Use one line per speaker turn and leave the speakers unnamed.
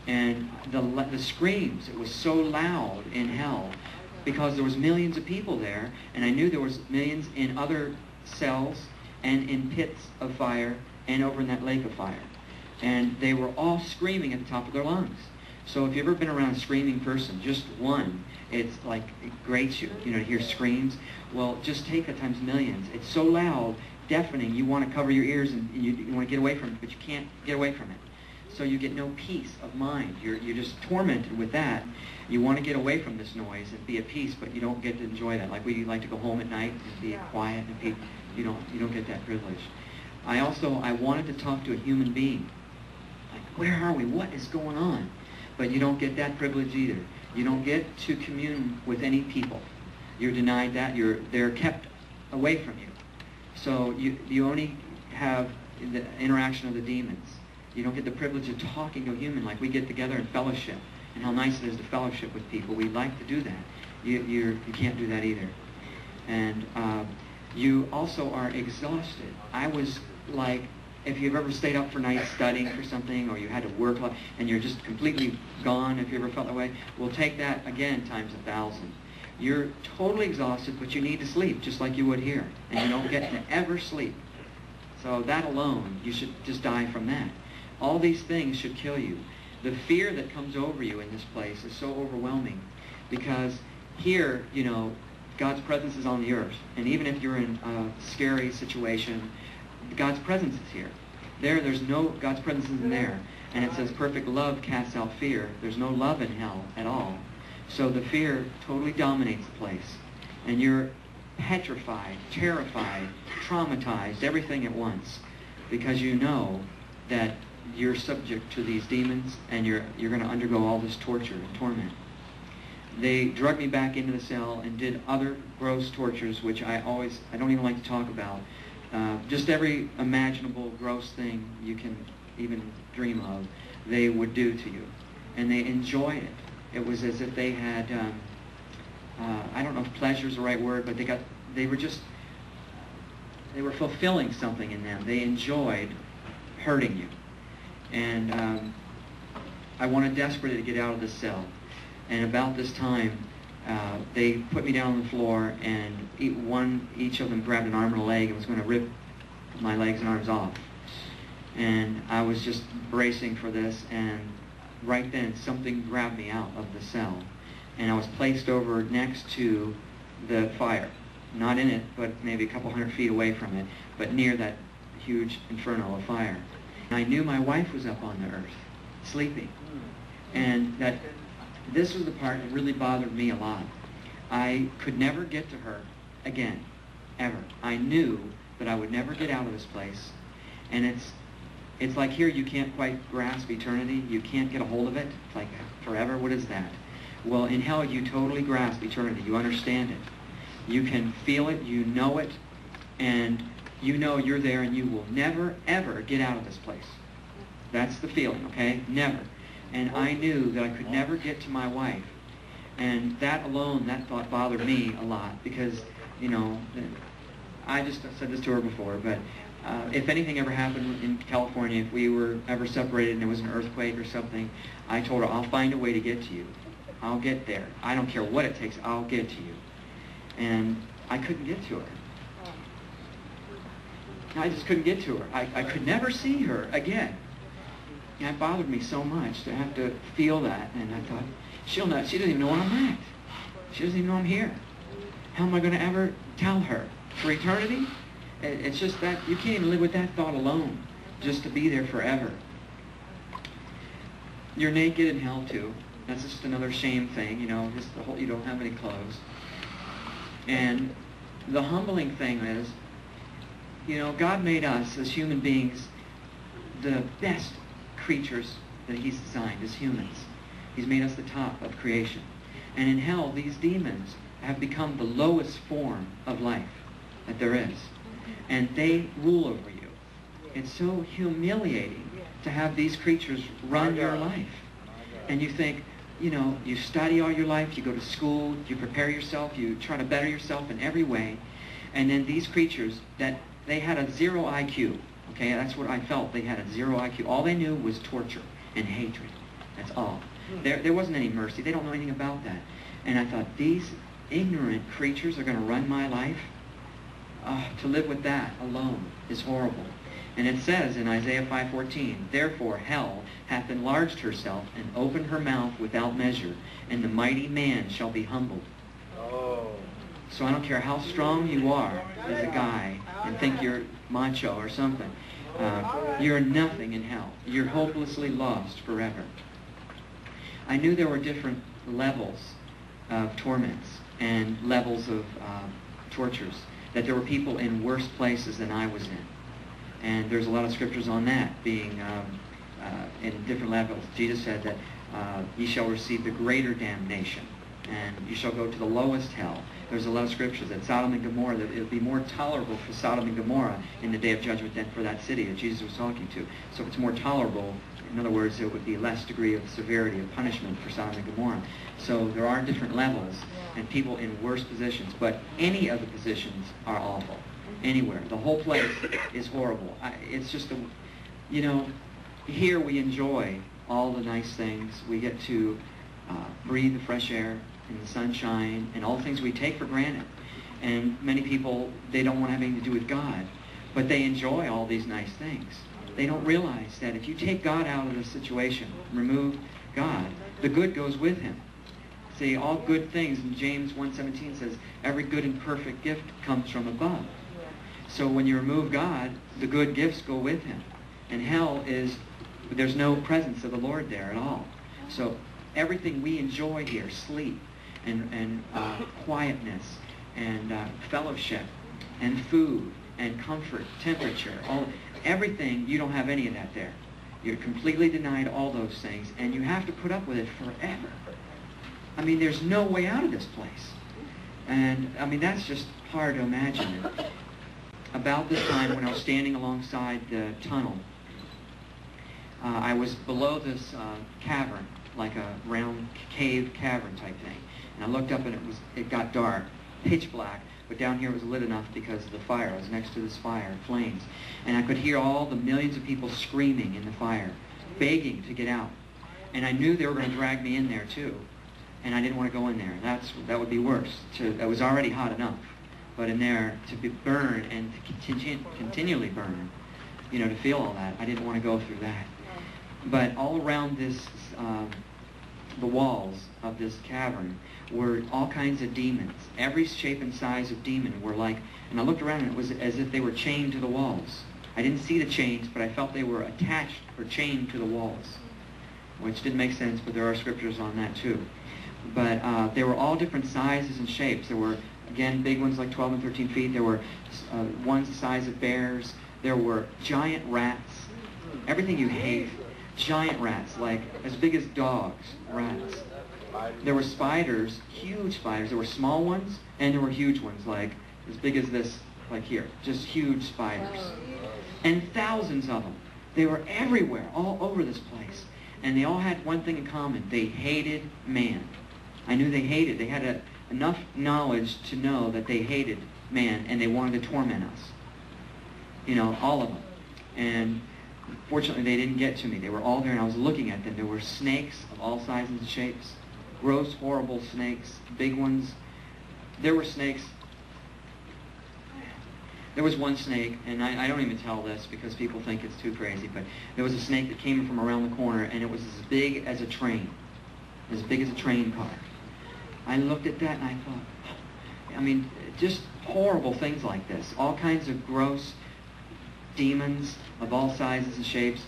And the screams, it was so loud in hell because there was millions of people there, and I knew there was millions in other cells and in pits of fire and over in that lake of fire. And they were all screaming at the top of their lungs. So if you've ever been around a screaming person, just one, it's like, it grates you, to hear screams. Well, just take that times millions. It's so loud, deafening, you want to cover your ears and you want to get away from it, but you can't get away from it. So you get no peace of mind. You're just tormented with that. You want to get away from this noise and be at peace, but you don't get to enjoy that. Like we like to go home at night and be quiet and be, you don't get that privilege. I wanted to talk to a human being. Like, where are we? What is going on? But you don't get that privilege either. You don't get to commune with any people. You're denied that. They're kept away from you. So you only have the interaction of the demons. You don't get the privilege of talking to a human like we get together in fellowship. And how nice it is to fellowship with people. We like to do that. You can't do that either. And you also are exhausted. I was like, if you've ever stayed up for nights studying for something, or you had to work and you're just completely gone, if you ever felt that way, well, take that again times 1,000. You're totally exhausted, but you need to sleep, just like you would here. And you don't get to ever sleep. So that alone, you should just die from that. All these things should kill you. The fear that comes over you in this place is so overwhelming, because here, God's presence is on the earth. And even if you're in a scary situation, God's presence is here. There's no, God's presence isn't there. And it says perfect love casts out fear. There's no love in hell at all. So the fear totally dominates the place. And you're petrified, terrified, traumatized, everything at once. Because you know that you're subject to these demons and you're going to undergo all this torture and torment. They drugged me back into the cell and did other gross tortures, which I don't even like to talk about. Just every imaginable gross thing you can even dream of, they would do to you. And they enjoyed it. It was as if they had, I don't know if pleasure is the right word, but they were fulfilling something in them. They enjoyed hurting you. And I wanted desperately to get out of the cell. And about this time, they put me down on the floor, and each of them grabbed an arm and a leg and was going to rip my legs and arms off. And I was just bracing for this, and right then something grabbed me out of the cell. And I was placed over next to the fire. Not in it, but maybe a couple 100 feet away from it, but near that huge inferno of fire. And I knew my wife was up on the earth, sleeping. And that this was the part that really bothered me a lot. I could never get to her again, ever. I knew that I would never get out of this place. And it's like here you can't quite grasp eternity. You can't get a hold of it. It's like forever. What is that? Well, in hell you totally grasp eternity. You understand it. You can feel it. You know it. And you know you're there, and you will never, ever get out of this place. That's the feeling, okay? Never. And I knew that I could never get to my wife. And that alone, that thought bothered me a lot, because, I just said this to her before, but if anything ever happened in California, if we were ever separated and there was an earthquake or something, I told her, I'll find a way to get to you. I'll get there. I don't care what it takes, I'll get to you. And I couldn't get to her. I just couldn't get to her. I could never see her again. And it bothered me so much to have to feel that. And I thought, she doesn't even know where I'm at. She doesn't even know I'm here. How am I going to ever tell her? For eternity? It's just that you can't even live with that thought alone, just to be there forever. You're naked in hell too. That's just another shame thing, just the whole, you don't have any clothes. And the humbling thing is, God made us as human beings the best creatures that He's designed as humans. He's made us the top of creation. And in hell, these demons have become the lowest form of life that there is. And they rule over you. It's so humiliating to have these creatures run your life. And you think, you study all your life, you go to school, you prepare yourself, you try to better yourself in every way. And then these creatures, that they had a 0 IQ. Okay, that's what I felt. They had a 0 IQ. All they knew was torture and hatred. That's all. There wasn't any mercy. They don't know anything about that. And I thought, these ignorant creatures are going to run my life? To live with that alone is horrible. And it says in Isaiah 5:14, therefore hell hath enlarged herself and opened her mouth without measure, and the mighty man shall be humbled. Oh. So I don't care how strong you are as a guy and think you're macho or something. You're nothing in hell. You're hopelessly lost forever. I knew there were different levels of torments and levels of tortures, that there were people in worse places than I was in. And there's a lot of scriptures on that, being in different levels. Jesus said that ye shall receive the greater damnation, and you shall go to the lowest hell. There's a lot of scriptures that Sodom and Gomorrah, that it would be more tolerable for Sodom and Gomorrah in the day of judgment than for that city that Jesus was talking to. So if it's more tolerable, in other words, it would be less degree of severity of punishment for Sodom and Gomorrah. So there are different levels and people in worse positions, but any of the positions are awful. Anywhere. The whole place is horrible. It's just, here we enjoy all the nice things. We get to breathe the fresh air and the sunshine and all the things we take for granted. And many people, they don't want to have anything to do with God, but they enjoy all these nice things. They don't realize that if you take God out of the situation, remove God, the good goes with him. See, all good things, in James 1:17 says, every good and perfect gift comes from above. So when you remove God, the good gifts go with him. And hell is, there's no presence of the Lord there at all. So everything we enjoy here, sleep and quietness and fellowship and food and comfort, temperature, everything, you don't have any of that there. You're completely denied all those things, and you have to put up with it forever. I mean, there's no way out of this place. And, I mean, that's just hard to imagine. About this time when I was standing alongside the tunnel, I was below this cavern, like a round cave cavern type thing. And I looked up and it got dark, pitch black, but down here it was lit enough because of the fire. I was next to this fire, flames. And I could hear all the millions of people screaming in the fire, begging to get out. And I knew they were going to drag me in there too. And I didn't want to go in there. That would be worse. It was already hot enough. But in there, to be burned and to continually burn, to feel all that, I didn't want to go through that. But all around this, the walls of this cavern were all kinds of demons. Every shape and size of demon were like, and I looked around and it was as if they were chained to the walls. I didn't see the chains, but I felt they were attached or chained to the walls, which didn't make sense, but there are scriptures on that too. But they were all different sizes and shapes. There were, again, big ones like 12 and 13 feet. There were ones the size of bears. There were giant rats. Everything you hate. Giant rats, like as big as dogs, rats. There were spiders, huge spiders. There were small ones, and there were huge ones, like as big as this, like here. Just huge spiders. And thousands of them. They were everywhere, all over this place. And they all had one thing in common. They hated man. I knew they hated. They had enough knowledge to know that they hated man, and they wanted to torment us. All of them. And fortunately, they didn't get to me. They were all there, and I was looking at them. There were snakes of all sizes and shapes. Gross, horrible snakes. Big ones. There were snakes. There was one snake, and I don't even tell this because people think it's too crazy, but there was a snake that came from around the corner, and it was as big as a train. As big as a train car. I looked at that, and I thought, just horrible things like this. All kinds of gross demons of all sizes and shapes.